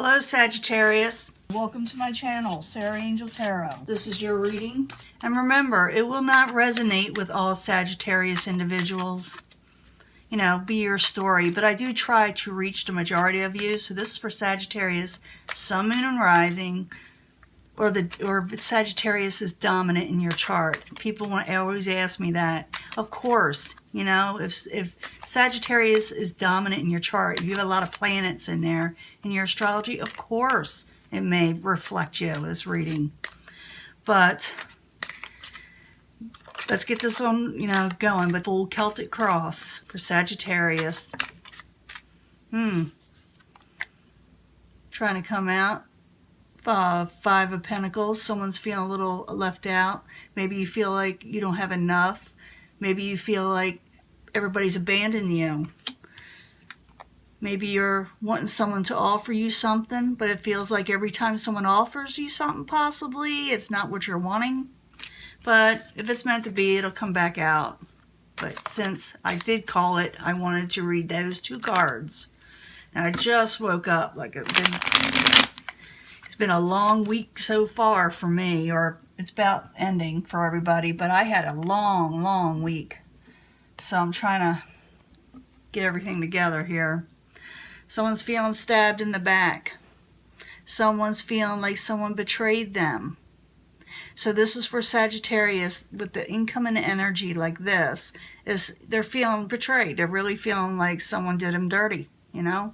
Hello Sagittarius. Welcome to my channel, Sarah Angel Tarot. This is your reading. And remember, it will not resonate with all Sagittarius individuals. You know, be your story. But I do try to reach the majority of you. So this is for Sagittarius, Sun, Moon, and Rising. Or Sagittarius is dominant in your chart. People always ask me that. Of course, you know, if Sagittarius is dominant in your chart, if you have a lot of planets in there in your astrology, of course it may reflect you, this reading. But let's get this one, you know, going with full Celtic cross for Sagittarius. Trying to come out. Five of Pentacles. Someone's feeling a little left out. Maybe you feel like you don't have enough. Maybe you feel like everybody's abandoned you. Maybe you're wanting someone to offer you something, but it feels like every time someone offers you something, possibly, it's not what you're wanting. But if it's meant to be, it'll come back out. But since I did call it, I wanted to read those two cards. And I just woke up. Like it's been a long week so far for me, or it's about ending for everybody, but I had a long week. So I'm trying to get everything together here. Someone's feeling stabbed in the back. Someone's feeling like someone betrayed them. So this is for Sagittarius with the incoming energy like this, is they're feeling betrayed. They're really feeling like someone did them dirty, you know?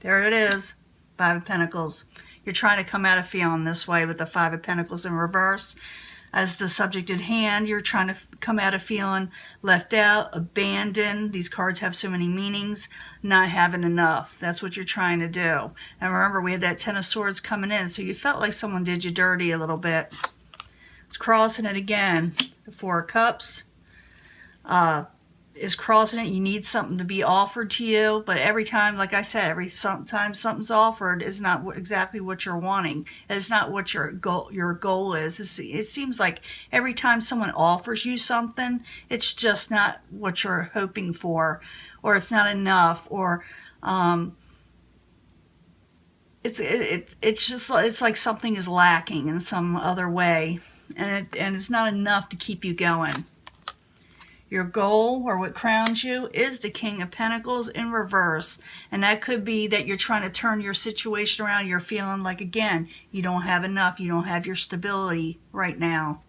There it is, Five of Pentacles. You're trying to come out of feeling this way with the Five of Pentacles in reverse. As the subject at hand, you're trying to come out of feeling left out, abandoned. These cards have so many meanings. Not having enough. That's what you're trying to do. And remember, we had that Ten of Swords coming in, so you felt like someone did you dirty a little bit. It's crossing it again. The Four of Cups is crossing it. You need something to be offered to you, but every time, like I said, time something's offered is not exactly what you're wanting. It's not what your goal is. It seems like every time someone offers you something, it's just not what you're hoping for, or it's not enough, or it's like something is lacking in some other way, and it's not enough to keep you going. Your goal, or what crowns you, is the King of Pentacles in reverse. And that could be that you're trying to turn your situation around. You're feeling like, again, you don't have enough. You don't have your stability right now.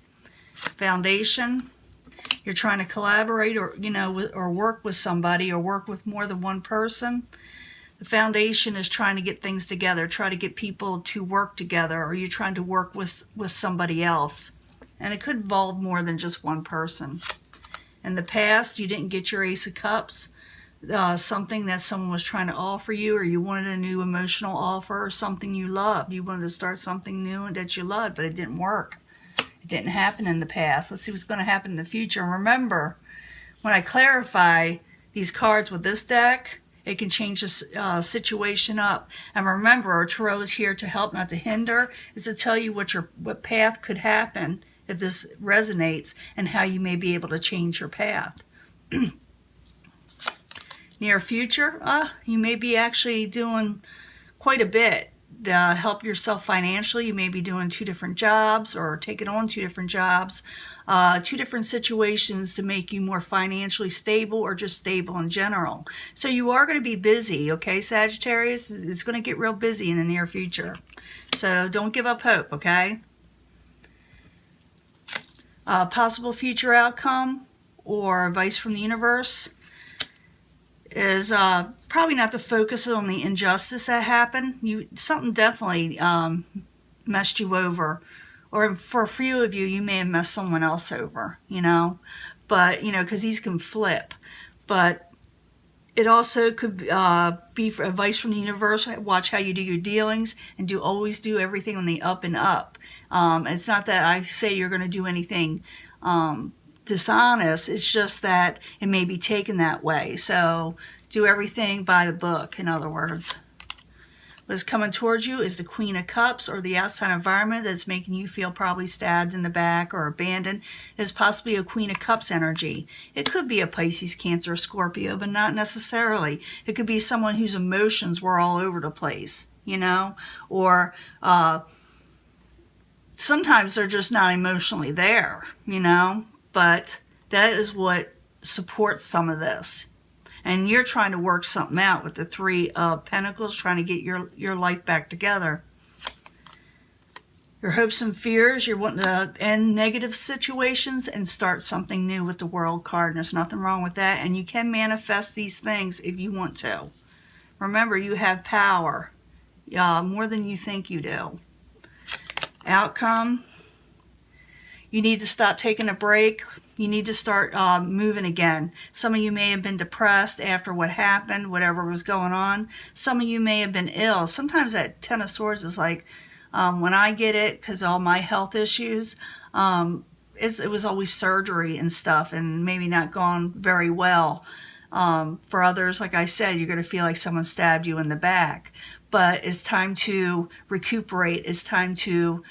Foundation, you're trying to collaborate, or, you know, or work with somebody, or work with more than one person. The Foundation is trying to get things together, try to get people to work together, or you're trying to work with somebody else. And it could involve more than just one person. In the past, you didn't get your Ace of Cups, something that someone was trying to offer you, or you wanted a new emotional offer, or something you loved. You wanted to start something new that you loved, but it didn't work. It didn't happen in the past. Let's see what's going to happen in the future. And remember, when I clarify these cards with this deck, it can change the situation up. And remember, Tarot is here to help, not to hinder, is to tell you what path could happen if this resonates, and how you may be able to change your path. Near future, you may be actually doing quite a bit to help yourself financially. You may be doing 2 different jobs, or taking on 2 different jobs, 2 different situations to make you more financially stable, or just stable in general. So you are going to be busy, okay, Sagittarius? It's going to get real busy in the near future. So don't give up hope, okay? Possible future outcome, or advice from the universe, is probably not to focus on the injustice that happened. Something definitely messed you over, or for a few of you, you may have messed someone else over, you know. But, you know, because these can flip. But it also could be for advice from the universe. Watch how you do your dealings, and always do everything on the up and up. It's not that I say you're going to do anything dishonest. It's just that it may be taken that way. So do everything by the book, in other words. What's coming towards you is the Queen of Cups, or the outside environment that's making you feel probably stabbed in the back or abandoned is possibly a Queen of Cups energy. It could be a Pisces, Cancer, Scorpio, but not necessarily. It could be someone whose emotions were all over the place, you know, or sometimes they're just not emotionally there, you know, but that is what supports some of this. And you're trying to work something out with the Three of Pentacles, trying to get your life back together. Your hopes and fears, you're wanting to end negative situations and start something new with the World card. And there's nothing wrong with that. And you can manifest these things if you want to. Remember, you have power, more than you think you do. Outcome, you need to stop taking a break. You need to start moving again. Some of you may have been depressed after what happened, whatever was going on. Some of you may have been ill. Sometimes that Ten of Swords is like, when I get it, because all my health issues, it was always surgery and stuff, and maybe not gone very well. For others, like I said, you're going to feel like someone stabbed you in the back. But it's time to recuperate. It's time to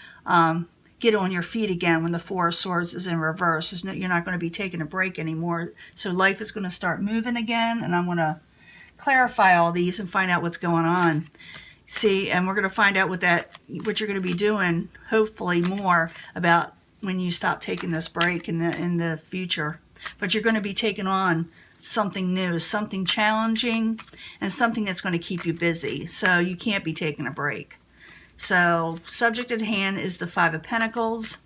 get on your feet again when the Four of Swords is in reverse. You're not going to be taking a break anymore. So life is going to start moving again, and I'm going to clarify all these and find out what's going on. See, and we're going to find out what you're going to be doing, hopefully more, about when you stop taking this break in the future. But you're going to be taking on something new, something challenging, and something that's going to keep you busy. So you can't be taking a break. So subject at hand is the Five of Pentacles.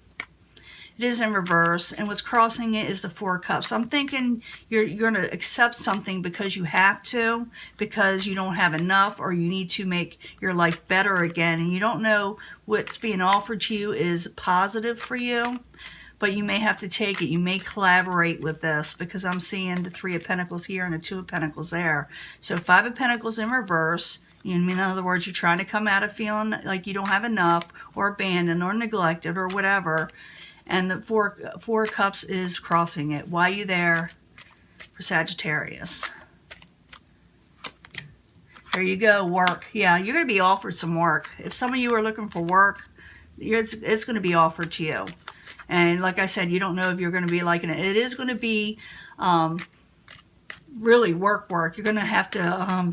It is in reverse, and what's crossing it is the Four of Cups. I'm thinking you're going to accept something because you have to, because you don't have enough, or you need to make your life better again, and you don't know what's being offered to you is positive for you, but you may have to take it. You may collaborate with this, because I'm seeing the Three of Pentacles here and the Two of Pentacles there. So Five of Pentacles in reverse. In other words, you're trying to come out of feeling like you don't have enough, or abandoned, or neglected, or whatever. And the Four of Cups is crossing it. Why are you there for Sagittarius? There you go, work. Yeah, you're going to be offered some work. If some of you are looking for work, it's going to be offered to you. And like I said, you don't know if you're going to be liking it. It is going to be really work. You're going to have to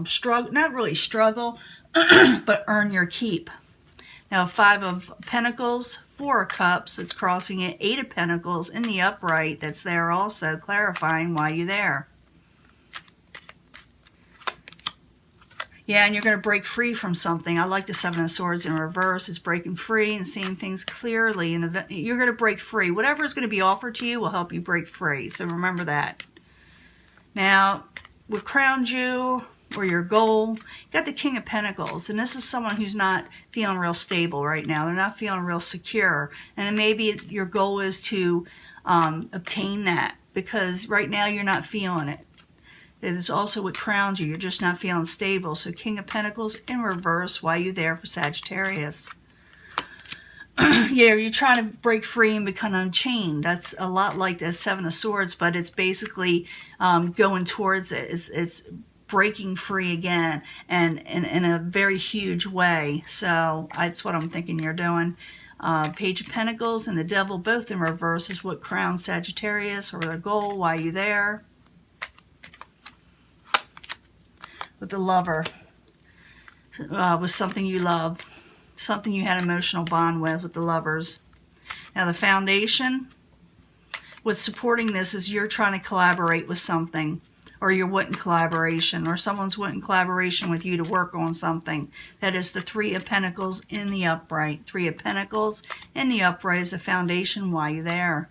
struggle, not really struggle, but earn your keep. Now, Five of Pentacles, Four of Cups, it's crossing it, Eight of Pentacles in the upright, that's there also, clarifying why you're there. Yeah, and you're going to break free from something. I like the Seven of Swords in reverse. It's breaking free and seeing things clearly. And you're going to break free. Whatever is going to be offered to you will help you break free. So remember that. Now, what crowns you, or your goal, you got the King of Pentacles. And this is someone who's not feeling real stable right now. They're not feeling real secure. And maybe your goal is to obtain that, because right now you're not feeling it. It is also what crowns you. You're just not feeling stable. So King of Pentacles in reverse. Why are you there for Sagittarius? Yeah, you're trying to break free and become unchained. That's a lot like the Seven of Swords, but it's basically going towards it. It's breaking free again, and in a very huge way. So that's what I'm thinking you're doing. Page of Pentacles and the Devil, both in reverse, is what crowns Sagittarius, or the goal. Why are you there? With the Lover, was something you love, something you had an emotional bond with the Lovers. Now the Foundation, what's supporting this is you're trying to collaborate with something, or you're wanting collaboration, or someone's wanting collaboration with you to work on something. That is the Three of Pentacles in the upright. Three of Pentacles in the upright is the Foundation. Why are you there?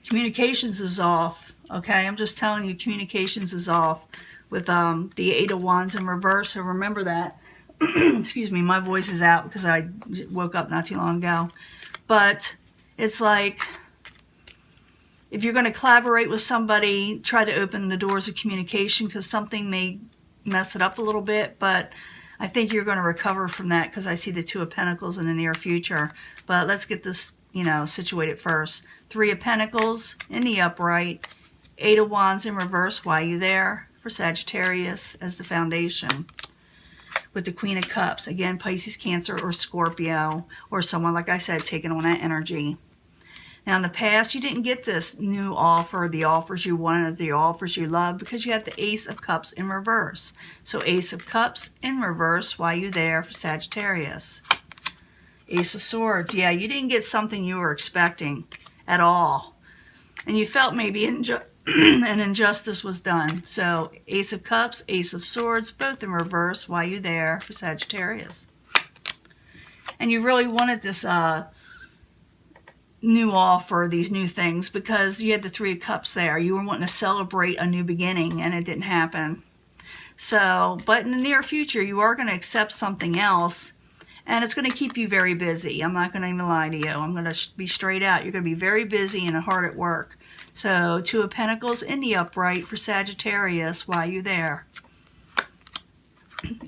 Communications is off. Okay, I'm just telling you, communications is off with the Eight of Wands in reverse. So remember that. Excuse me, my voice is out because I woke up not too long ago. But it's like, if you're going to collaborate with somebody, try to open the doors of communication, because something may mess it up a little bit. But I think you're going to recover from that, because I see the Two of Pentacles in the near future. But let's get this, situated first. Three of Pentacles in the upright. Eight of Wands in reverse. Why are you there? for Sagittarius as the foundation. With the Queen of Cups, again, Pisces, Cancer, or Scorpio, or someone, like I said, taking on that energy. Now, in the past, you didn't get this new offer, the offers you wanted, the offers you loved, because you had the Ace of Cups in reverse. So, Ace of Cups in reverse, why you there for Sagittarius? Ace of Swords, yeah, you didn't get something you were expecting at all. And you felt maybe an injustice was done. So, Ace of Cups, Ace of Swords, both in reverse, why you there for Sagittarius? And you really wanted this new offer, these new things, because you had the Three of Cups there. You were wanting to celebrate a new beginning, and it didn't happen. So, but in the near future, you are going to accept something else, and it's going to keep you very busy. I'm not going to even lie to you. I'm going to be straight out. You're going to be very busy and hard at work. So, Two of Pentacles in the upright for Sagittarius. Why are you there?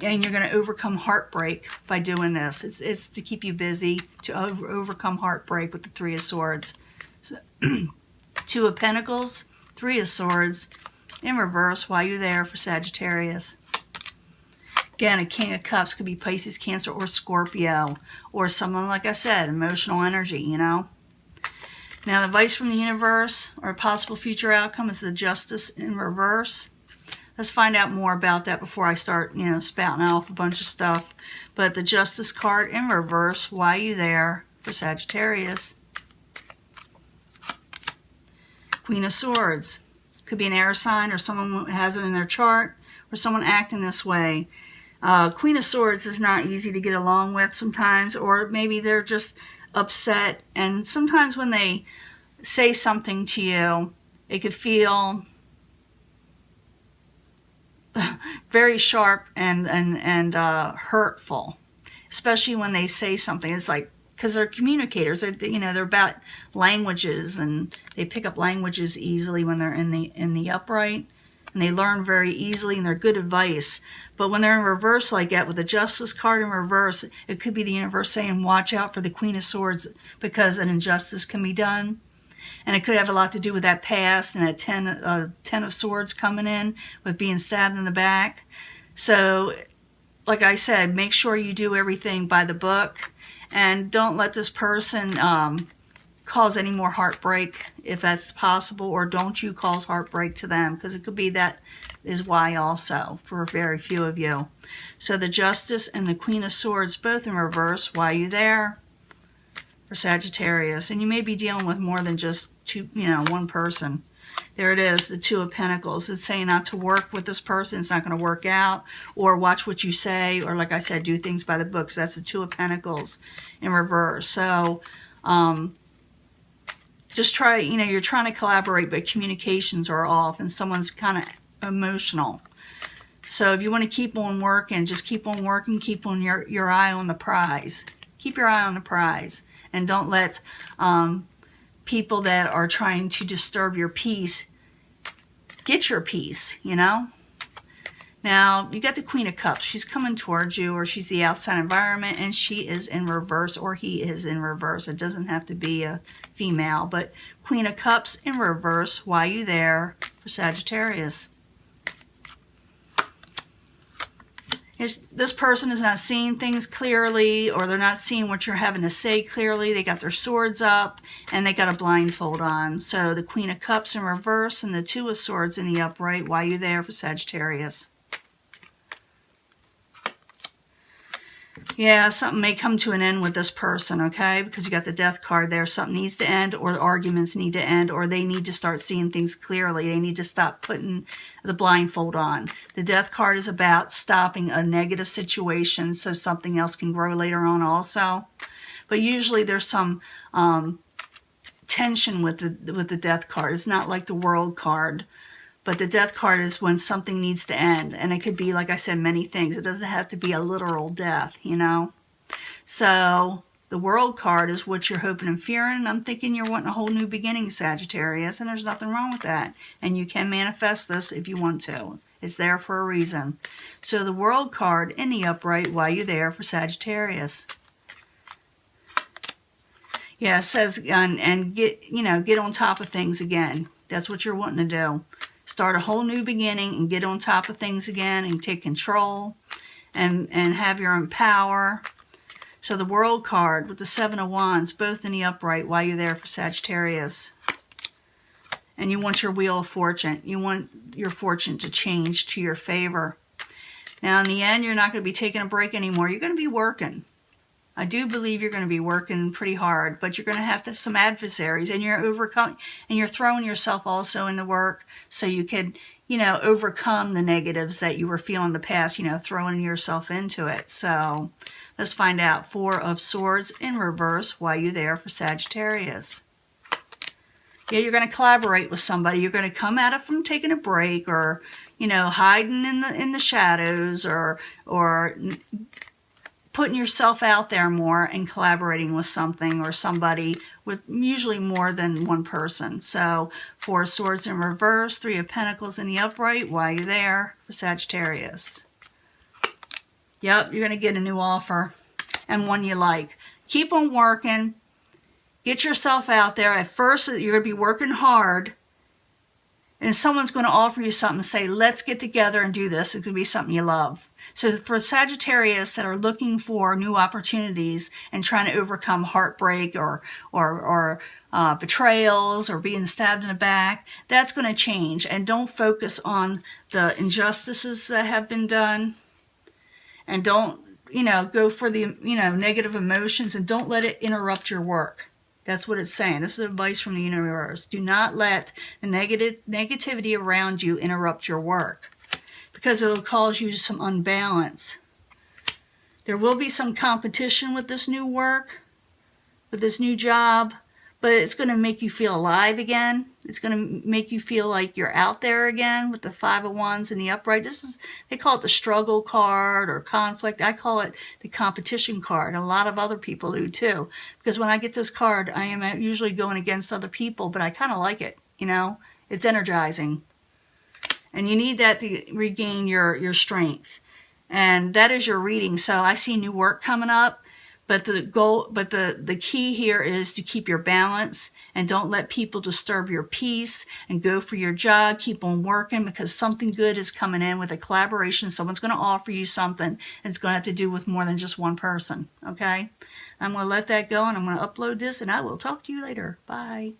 And you're going to overcome heartbreak by doing this. It's to keep you busy, to overcome heartbreak with the Three of Swords. So, Two of Pentacles, Three of Swords in reverse. Why are you there for Sagittarius? Again, a King of Cups could be Pisces, Cancer, or Scorpio, or someone, like I said, emotional energy, you know. Now, the advice from the universe or a possible future outcome is the Justice in reverse. Let's find out more about that before I start, spouting off a bunch of stuff. But the Justice card in reverse, why are you there for Sagittarius? Queen of Swords. Could be an air sign or someone who has it in their chart or someone acting this way. Queen of Swords is not easy to get along with sometimes, or maybe they're just upset. And sometimes when they say something to you, it could feel very sharp and hurtful, especially when they say something. It's like, because they're communicators, they're about languages, and they pick up languages easily when they're in the upright, and they learn very easily, and they're good advice. But when they're in reverse like that, with the Justice card in reverse, it could be the universe saying, watch out for the Queen of Swords, because an injustice can be done. And it could have a lot to do with that past and that ten of Swords coming in with being stabbed in the back. So, like I said, make sure you do everything by the book, and don't let this person cause any more heartbreak if that's possible, or don't you cause heartbreak to them, because it could be that is why also for very few of you. So the Justice and the Queen of Swords both in reverse. Why are you there for Sagittarius? And you may be dealing with more than just one person. There it is, the Two of Pentacles. It's saying not to work with this person. It's not going to work out. Or watch what you say. Or like I said, do things by the books. That's the Two of Pentacles in reverse. So, just try, you're trying to collaborate, but communications are off. And someone's kind of emotional. So if you want to keep on working, just keep on working. Keep on your eye on the prize. Keep your eye on the prize. And don't let people that are trying to disturb your peace get your peace, Now, you got the Queen of Cups. She's coming towards you, or she's the outside environment, and she is in reverse, or he is in reverse. It doesn't have to be a female, but Queen of Cups in reverse. Why are you there for Sagittarius? This person is not seeing things clearly, or they're not seeing what you're having to say clearly. They got their swords up, and they got a blindfold on. So the Queen of Cups in reverse and the Two of Swords in the upright. Why are you there for Sagittarius? Yeah, something may come to an end with this person, okay? Because you got the Death card there. Something needs to end, or the arguments need to end, or they need to start seeing things clearly. They need to stop putting the blindfold on. The Death card is about stopping a negative situation so something else can grow later on also. But usually there's some tension with the Death card. It's not like the World card. But the Death card is when something needs to end. And it could be, like I said, many things. It doesn't have to be a literal death, So the World card is what you're hoping and fearing. I'm thinking you're wanting a whole new beginning, Sagittarius. And there's nothing wrong with that. And you can manifest this if you want to. It's there for a reason. So the World card in the upright, why are you there for Sagittarius? Yeah, it says, and get on top of things again. That's what you're wanting to do. start a whole new beginning and get on top of things again and take control and have your own power. So the World card with the Seven of Wands, both in the upright while you're there for Sagittarius. And you want your wheel of fortune. You want your fortune to change to your favor. Now, in the end, you're not going to be taking a break anymore. You're going to be working. I do believe you're going to be working pretty hard, but you're going to have some adversaries, and you're throwing yourself also in the work so you can, overcome the negatives that you were feeling in the past, throwing yourself into it. So let's find out. Four of Swords in reverse while you're there for Sagittarius. Yeah, you're going to collaborate with somebody. You're going to come at it from taking a break, or, hiding in the shadows, or putting yourself out there more and collaborating with something or somebody, with usually more than one person. So Four of Swords in reverse, Three of Pentacles in the upright while you're there for Sagittarius. Yep, you're going to get a new offer, and one you like. Keep on working. Get yourself out there. At first, you're going to be working hard, and someone's going to offer you something and say, let's get together and do this. It's going to be something you love. So for Sagittarius that are looking for new opportunities and trying to overcome heartbreak or betrayals or being stabbed in the back, that's going to change. And don't focus on the injustices that have been done. And don't, go for the, negative emotions, and don't let it interrupt your work. That's what it's saying. This is advice from the universe. Do not let the negativity around you interrupt your work, because it will cause you some unbalance. There will be some competition with this new work, with this new job, but it's going to make you feel alive again. It's going to make you feel like you're out there again with the Five of Wands in the upright. They call it the struggle card or conflict. I call it the competition card. And a lot of other people do too. Because when I get this card, I am usually going against other people, but I kind of like it. It's energizing. And you need that to regain your strength. And that is your reading. So I see new work coming up. But the key here is to keep your balance, and don't let people disturb your peace, and go for your job. Keep on working, because something good is coming in with a collaboration. Someone's going to offer you something, and it's going to have to do with more than just one person. Okay? I'm going to let that go, and I'm going to upload this, and I will talk to you later. Bye.